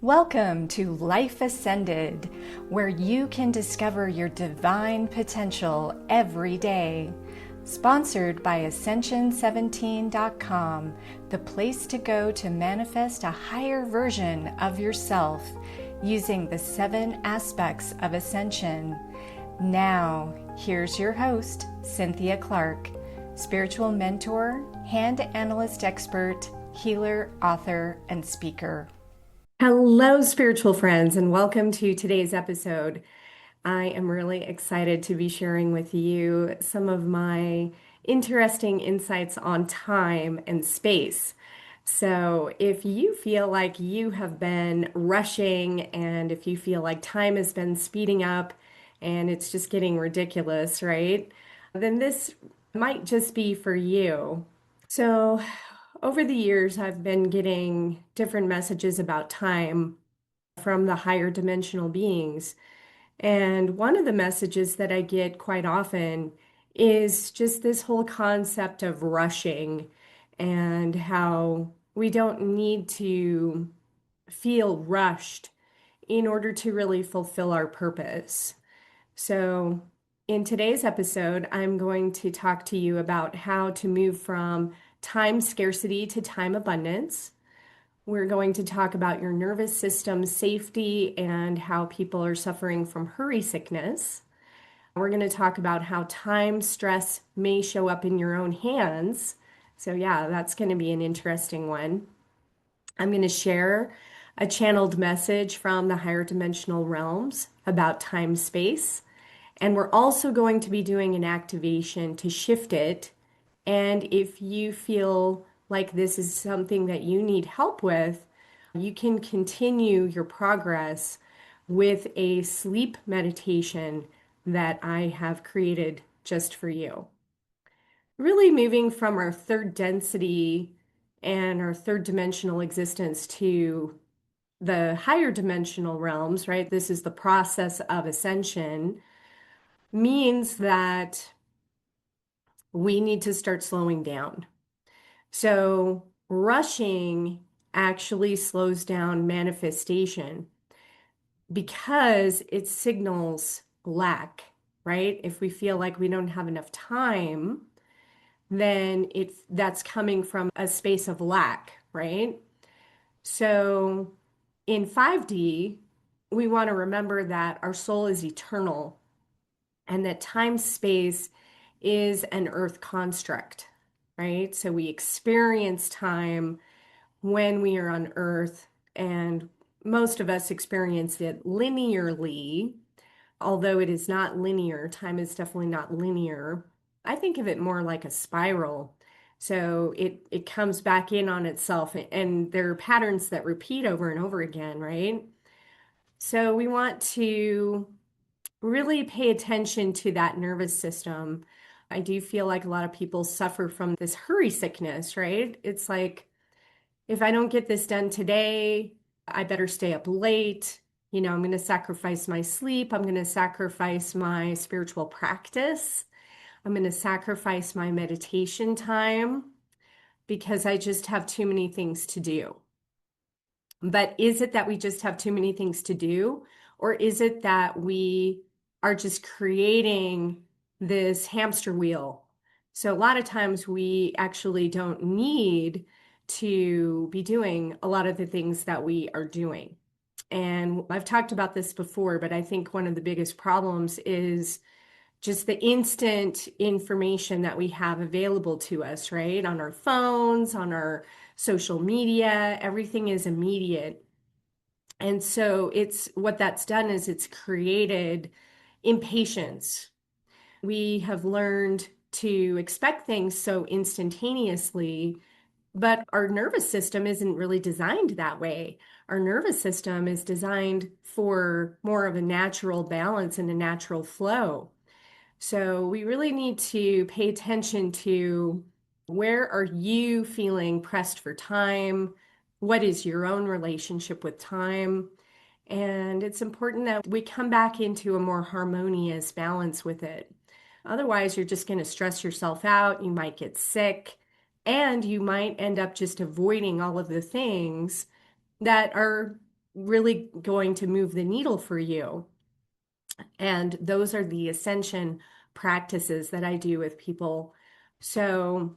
Welcome to Life Ascended, where you can discover your divine potential every day. Sponsored by Ascension17.com, the place to go to manifest a higher version of yourself using the 7 aspects of Ascension. Now, here's your host, Cynthia Clark, spiritual mentor, hand analyst expert, healer, author, and speaker. Hello, spiritual friends, and welcome to today's episode. I am really excited to be sharing with you some of my interesting insights on time and space. So, if you feel like you have been rushing and if you feel like time has been speeding up and it's just getting ridiculous, right? Then this might just be for you. So, over the years, I've been getting different messages about time from the higher dimensional beings. And one of the messages that I get quite often is just this whole concept of rushing and how we don't need to feel rushed in order to really fulfill our purpose. So, in today's episode, I'm going to talk to you about how to move from time scarcity to time abundance. We're going to talk about your nervous system safety and how people are suffering from hurry sickness. We're going to talk about how time stress may show up in your own hands. So, yeah, that's going to be an interesting one. I'm going to share a channeled message from the higher dimensional realms about time space. And we're also going to be doing an activation to shift it. And if you feel like this is something that you need help with, you can continue your progress with a sleep meditation that I have created just for you. Really moving from our third density and our third dimensional existence to the higher dimensional realms, right? This is the process of ascension, means that we need to start slowing down. So, rushing actually slows down manifestation because it signals lack, right? If we feel like we don't have enough time, then that's coming from a space of lack, right? So, in 5D, we want to remember that our soul is eternal and that time space is an earth construct, right? So we experience time when we are on earth, and most of us experience it linearly, although it is not linear. Time is definitely not linear. I think of it more like a spiral. So it comes back in on itself, and there are patterns that repeat over and over again, right? So we want to really pay attention to that nervous system. I do feel like a lot of people suffer from this hurry sickness, right? It's like, if I don't get this done today, I better stay up late. I'm going to sacrifice my sleep. I'm going to sacrifice my spiritual practice. I'm going to sacrifice my meditation time because I just have too many things to do. But is it that we just have too many things to do? Or is it that we are just creating this hamster wheel? So a lot of times we actually don't need to be doing a lot of the things that we are doing. And I've talked about this before, but I think one of the biggest problems is just the instant information that we have available to us, right? On our phones, on our social media, everything is immediate. And so it's what that's done is it's created impatience. We have learned to expect things so instantaneously, but our nervous system isn't really designed that way. Our nervous system is designed for more of a natural balance and a natural flow. So we really need to pay attention to, where are you feeling pressed for time? What is your own relationship with time? And it's important that we come back into a more harmonious balance with it. Otherwise, you're just going to stress yourself out. You might get sick, and you might end up just avoiding all of the things that are really going to move the needle for you. And those are the ascension practices that I do with people. So,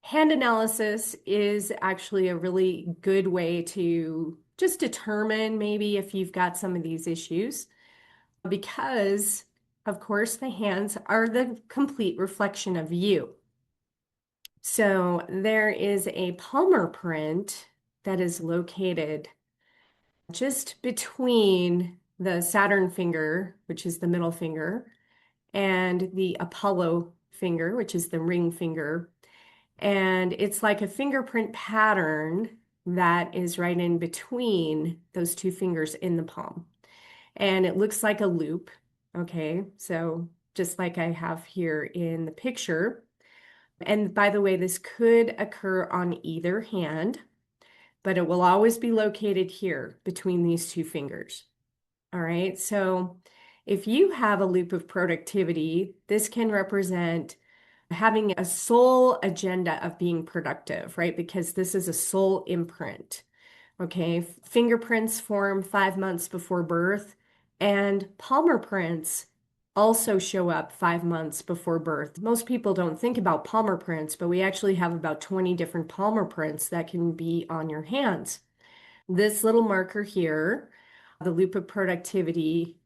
hand analysis is actually a really good way to just determine maybe if you've got some of these issues, because, of course, the hands are the complete reflection of you. So, there is a palmar print that is located just between the Saturn finger, which is the middle finger, and the Apollo finger, which is the ring finger. And it's like a fingerprint pattern that is right in between those two fingers in the palm. And it looks like a loop. Okay, so just like I have here in the picture. And by the way, this could occur on either hand, but it will always be located here between these two fingers. All right, so if you have a loop of productivity, this can represent having a soul agenda of being productive, right? Because this is a soul imprint. Okay, fingerprints form 5 months before birth, and palmar prints also show up 5 months before birth. Most people don't think about palmar prints, but we actually have about 20 different palmar prints that can be on your hands. This little marker here, the loop of productivity,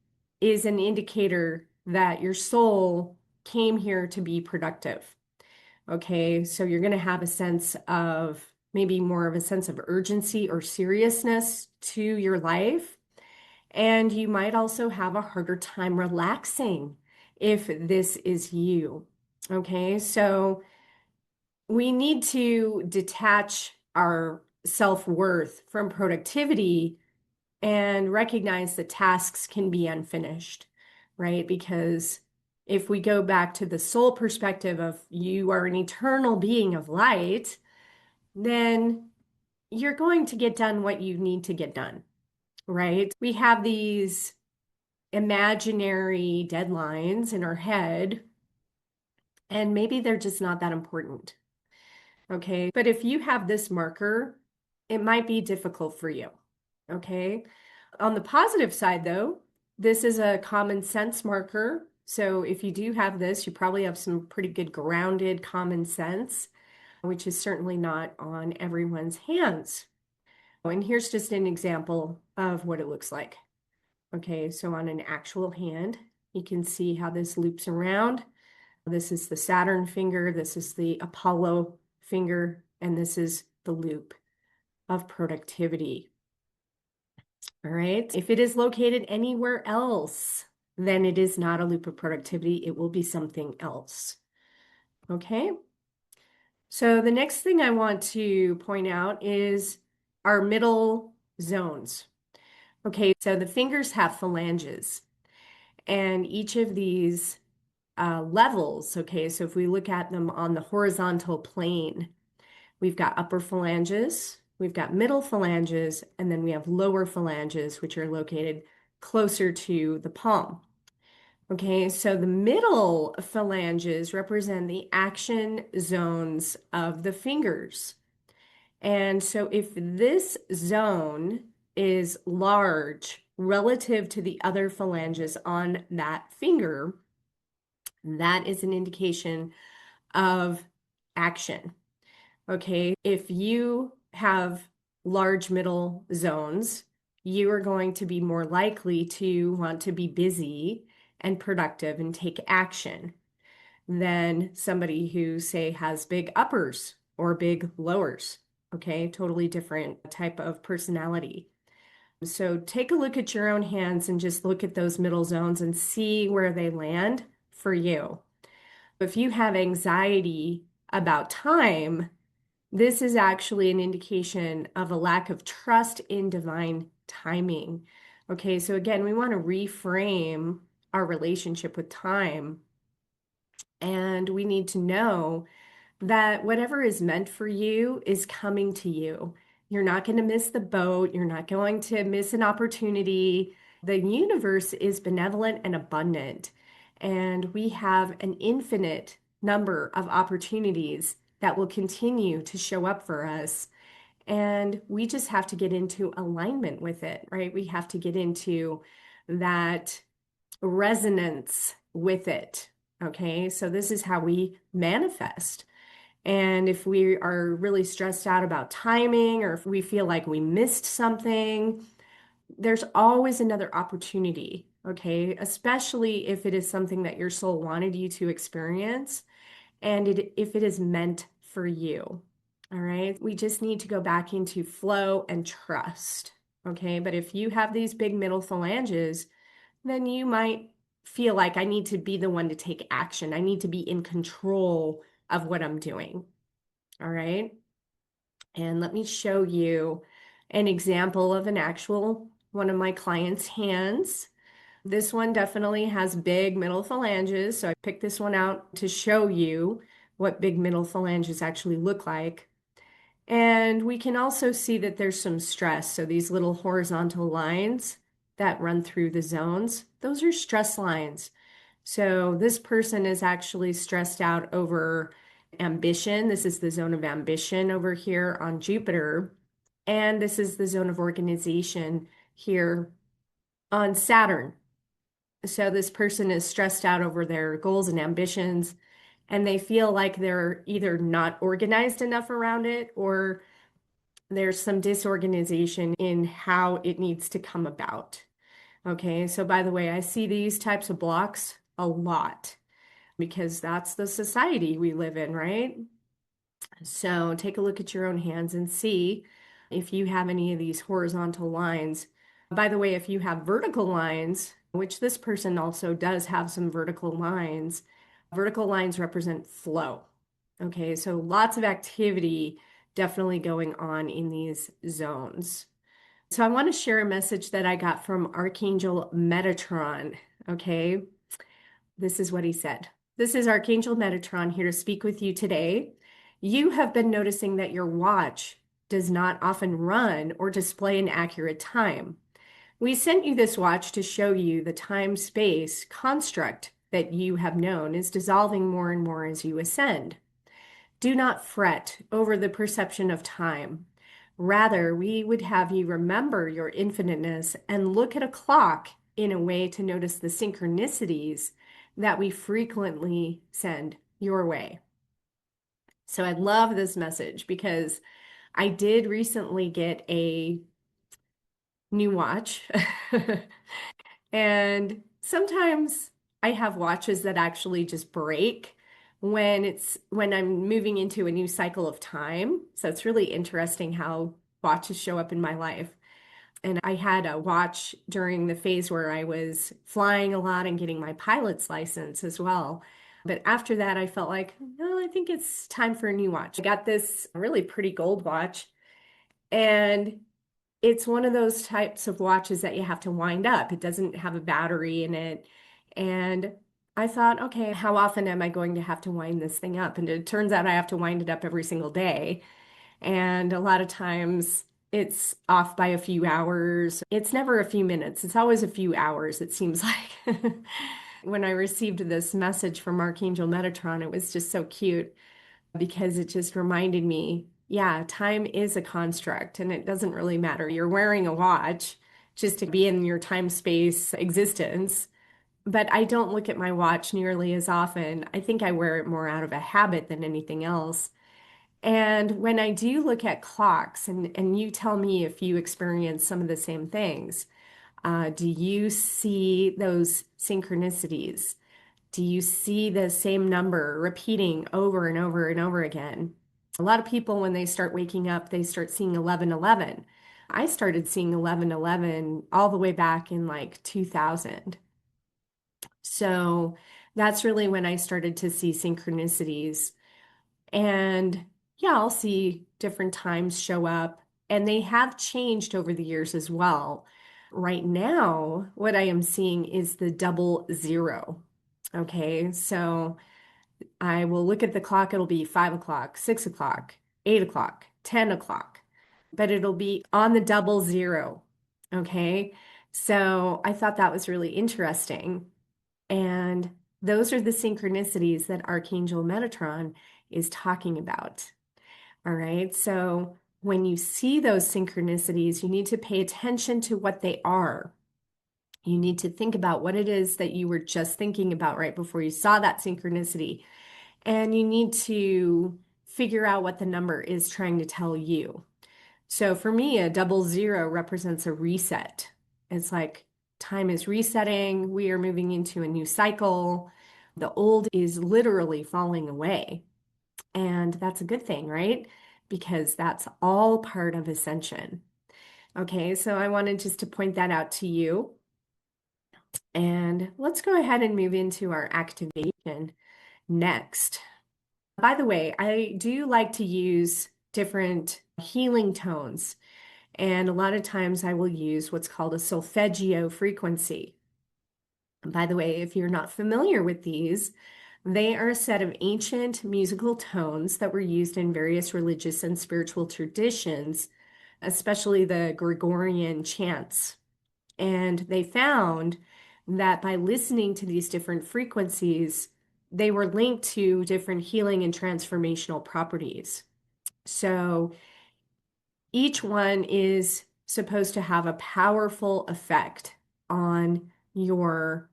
is an indicator that your soul came here to be productive. Okay, so you're going to have a sense of maybe more of a sense of urgency or seriousness to your life. And you might also have a harder time relaxing if this is you. Okay, so we need to detach our self-worth from productivity and recognize that tasks can be unfinished, right? Because if we go back to the soul perspective of you are an eternal being of light, then you're going to get done what you need to get done, right? We have these imaginary deadlines in our head, and maybe they're just not that important. Okay. But if you have this marker, it might be difficult for you. Okay. On the positive side, though, this is a common sense marker. So if you do have this, you probably have some pretty good grounded common sense, which is certainly not on everyone's hands. And here's just an example of what it looks like. Okay, so on an actual hand, you can see how this loops around. This is the Saturn finger, this is the Apollo finger, and this is the loop of productivity. All right. If it is located anywhere else, then it is not a loop of productivity. It will be something else. Okay. So the next thing I want to point out is our middle zones. Okay. So the fingers have phalanges, and each of these levels, okay, so if we look at them on the horizontal plane, we've got upper phalanges, we've got middle phalanges, and then we have lower phalanges, which are located closer to the palm. Okay, so the middle phalanges represent the action zones of the fingers. And so if this zone is large relative to the other phalanges on that finger, that is an indication of action. Okay, if you have large middle zones, you are going to be more likely to want to be busy and productive and take action than somebody who, say, has big uppers or big lowers. Okay, totally different type of personality. So take a look at your own hands and just look at those middle zones and see where they land for you. If you have anxiety about time, this is actually an indication of a lack of trust in divine timing. Okay, so again, we want to reframe our relationship with time, and we need to know that whatever is meant for you is coming to you. You're not going to miss the boat. You're not going to miss an opportunity. The universe is benevolent and abundant, and we have an infinite number of opportunities that will continue to show up for us. And we just have to get into alignment with it, right? We have to get into that resonance with it. Okay. So this is how we manifest. And if we are really stressed out about timing, or if we feel like we missed something, there's always another opportunity. Okay. Especially if it is something that your soul wanted you to experience and if it is meant for you. All right. We just need to go back into flow and trust. Okay. But if you have these big middle phalanges, then you might feel like I need to be the one to take action. I need to be in control of what I'm doing. All right. And let me show you an example of an actual one of my clients' hands. This one definitely has big middle phalanges. So I picked this one out to show you what big middle phalanges actually look like. And we can also see that there's some stress. So these little horizontal lines that run through the zones, those are stress lines. So this person is actually stressed out over ambition. This is the zone of ambition over here on Jupiter. And this is the zone of organization here on Saturn. So this person is stressed out over their goals and ambitions, and they feel like they're either not organized enough around it, or there's some disorganization in how it needs to come about. Okay, so by the way, I see these types of blocks a lot because that's the society we live in, right? So take a look at your own hands and see if you have any of these horizontal lines. By the way, if you have vertical lines, which this person also does have some vertical lines represent flow. Okay, so lots of activity definitely going on in these zones. So I want to share a message that I got from Archangel Metatron. Okay, this is what he said. This is Archangel Metatron here to speak with you today. You have been noticing that your watch does not often run or display an accurate time. We sent you this watch to show you the time-space construct that you have known is dissolving more and more as you ascend. Do not fret over the perception of time. Rather, we would have you remember your infiniteness and look at a clock in a way to notice the synchronicities that we frequently send your way. So I love this message because I did recently get a new watch. And sometimes I have watches that actually just break when I'm moving into a new cycle of time. So it's really interesting how watches show up in my life. And I had a watch during the phase where I was flying a lot and getting my pilot's license as well. But after that, I felt like, no, I think it's time for a new watch. I got this really pretty gold watch, and it's one of those types of watches that you have to wind up. It doesn't have a battery in it. And I thought, okay, how often am I going to have to wind this thing up? And it turns out I have to wind it up every single day. And a lot of times it's off by a few hours. It's never a few minutes, it's always a few hours, it seems like. When I received this message from Archangel Metatron, it was just so cute because it just reminded me, yeah, time is a construct and it doesn't really matter. You're wearing a watch just to be in your time space existence. But I don't look at my watch nearly as often. I think I wear it more out of a habit than anything else. And when I do look at clocks, and you tell me if you experience some of the same things, do you see those synchronicities? Do you see the same number repeating over and over and over again? A lot of people, when they start waking up, they start seeing 11:11. I started seeing 11:11 all the way back in like 2000. So that's really when I started to see synchronicities. And yeah, I'll see different times show up, and they have changed over the years as well. Right now, what I am seeing is the 00. Okay, so I will look at the clock, it'll be 5 o'clock, 6 o'clock, 8 o'clock, 10 o'clock, but it'll be on the 00. Okay, so I thought that was really interesting. And those are the synchronicities that Archangel Metatron is talking about. All right. So when you see those synchronicities, you need to pay attention to what they are. You need to think about what it is that you were just thinking about right before you saw that synchronicity. And you need to figure out what the number is trying to tell you. So for me, a 00 represents a reset. It's like time is resetting. We are moving into a new cycle. The old is literally falling away. And that's a good thing, right? Because that's all part of ascension. Okay, so I wanted just to point that out to you. And let's go ahead and move into our activation next. By the way, I do like to use different healing tones. And a lot of times I will use what's called a solfeggio frequency. And by the way, if you're not familiar with these, they are a set of ancient musical tones that were used in various religious and spiritual traditions, especially the Gregorian chants. And they found that by listening to these different frequencies, they were linked to different healing and transformational properties. So each one is supposed to have a powerful effect on your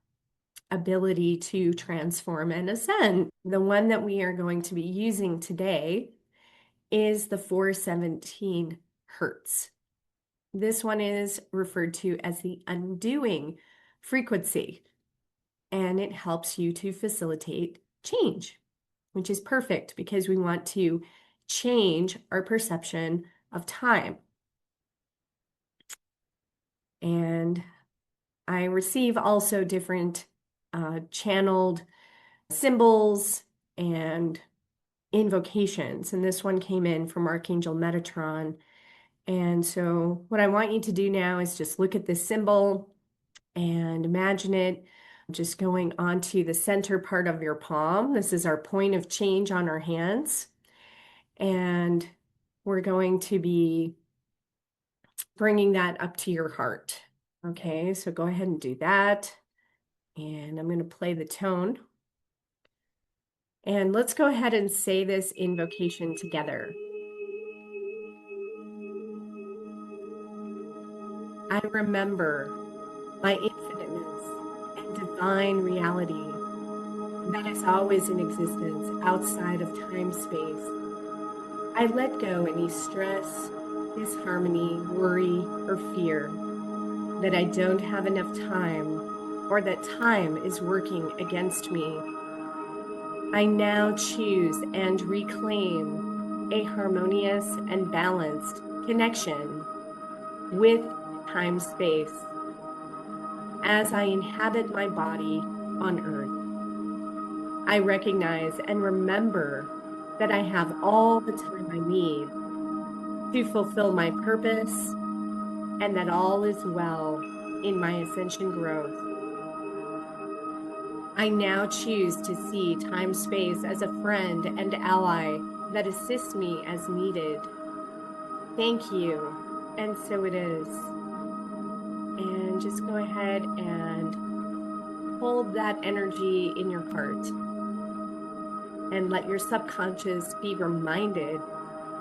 ability to transform and ascend. The one that we are going to be using today is the 417 hertz. This one is referred to as the undoing frequency, and it helps you to facilitate change, which is perfect because we want to change our perception of time. And I receive also different channeled symbols and invocations. And this one came in from Archangel Metatron. And so what I want you to do now is just look at this symbol and imagine it just going onto the center part of your palm. This is our point of change on our hands. And we're going to be bringing that up to your heart. Okay, so go ahead and do that. And I'm going to play the tone. And let's go ahead and say this invocation together. I remember my infiniteness and divine reality that is always in existence outside of time-space. I let go any stress, disharmony, worry, or fear that I don't have enough time or that time is working against me. I now choose and reclaim a harmonious and balanced connection with time-space as I inhabit my body on earth. I recognize and remember that I have all the time I need to fulfill my purpose and that all is well in my ascension growth. I now choose to see time-space as a friend and ally that assists me as needed. Thank you, and so it is. And just go ahead and hold that energy in your heart and let your subconscious be reminded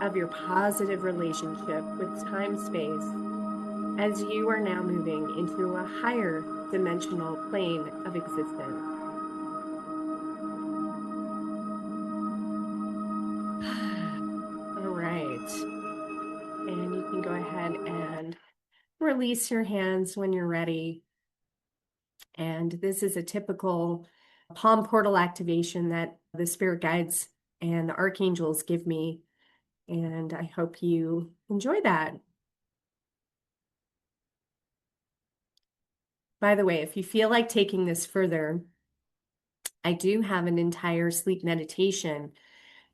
of your positive relationship with time-space as you are now moving into a higher dimensional plane of existence. All right. And you can go ahead and release your hands when you're ready. And this is a typical palm portal activation that the spirit guides and the archangels give me. And I hope you enjoy that. By the way, if you feel like taking this further, I do have an entire sleep meditation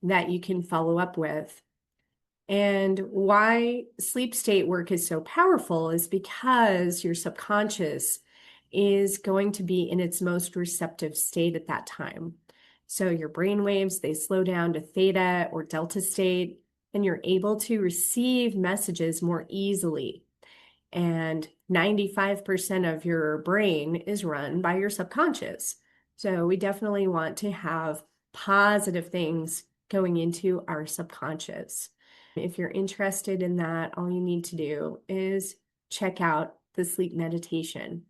that you can follow up with. And why sleep state work is so powerful is because your subconscious is going to be in its most receptive state at that time. So your brain waves, they slow down to theta or delta state, and you're able to receive messages more easily. And 95% of your brain is run by your subconscious. So we definitely want to have positive things going into our subconscious. If you're interested in that, all you need to do is check out the sleep meditation.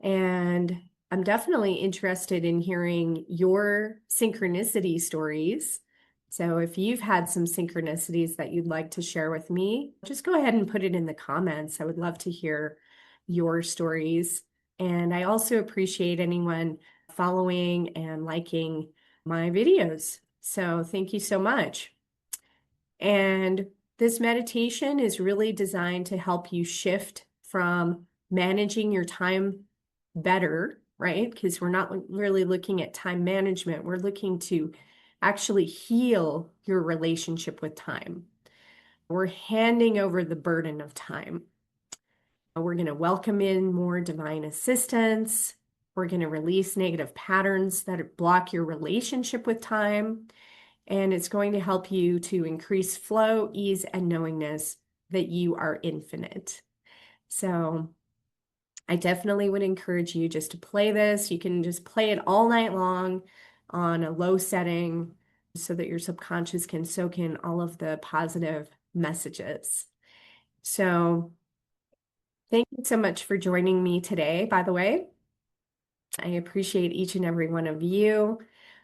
And I'm definitely interested in hearing your synchronicity stories. So if you've had some synchronicities that you'd like to share with me, just go ahead and put it in the comments. I would love to hear your stories. And I also appreciate anyone following and liking my videos. So thank you so much. And this meditation is really designed to help you shift from managing your time better, right? Because we're not really looking at time management. We're looking to actually heal your relationship with time. We're handing over the burden of time. We're going to welcome in more divine assistance. We're going to release negative patterns that block your relationship with time. And it's going to help you to increase flow, ease, and knowingness that you are infinite. So I definitely would encourage you just to play this. You can just play it all night long on a low setting so that your subconscious can soak in all of the positive messages. So thank you so much for joining me today, by the way. I appreciate each and every one of you.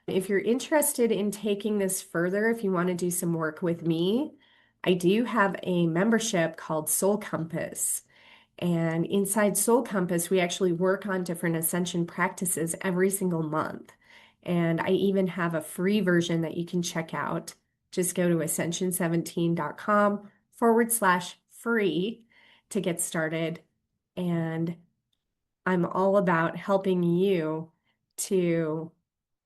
If you're interested in taking this further, if you want to do some work with me, I do have a membership called Soul Compass. And inside Soul Compass, we actually work on different ascension practices every single month. And I even have a free version that you can check out. Just go to ascension17.com/free to get started. And I'm all about helping you to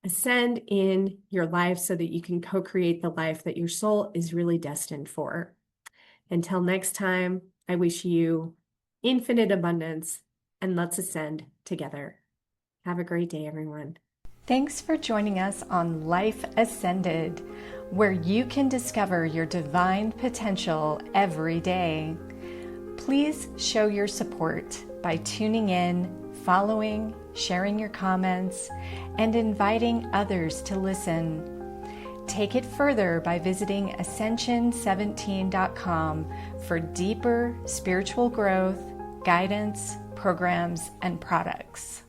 ascend in your life so that you can co-create the life that your soul is really destined for. Until next time, I wish you infinite abundance, and let's ascend together. Have a great day, everyone. Thanks for joining us on Life Ascended, where you can discover your divine potential every day. Please show your support by tuning in, following, sharing your comments, and inviting others to listen. Take it further by visiting Ascension17.com for deeper spiritual growth, guidance, programs, and products.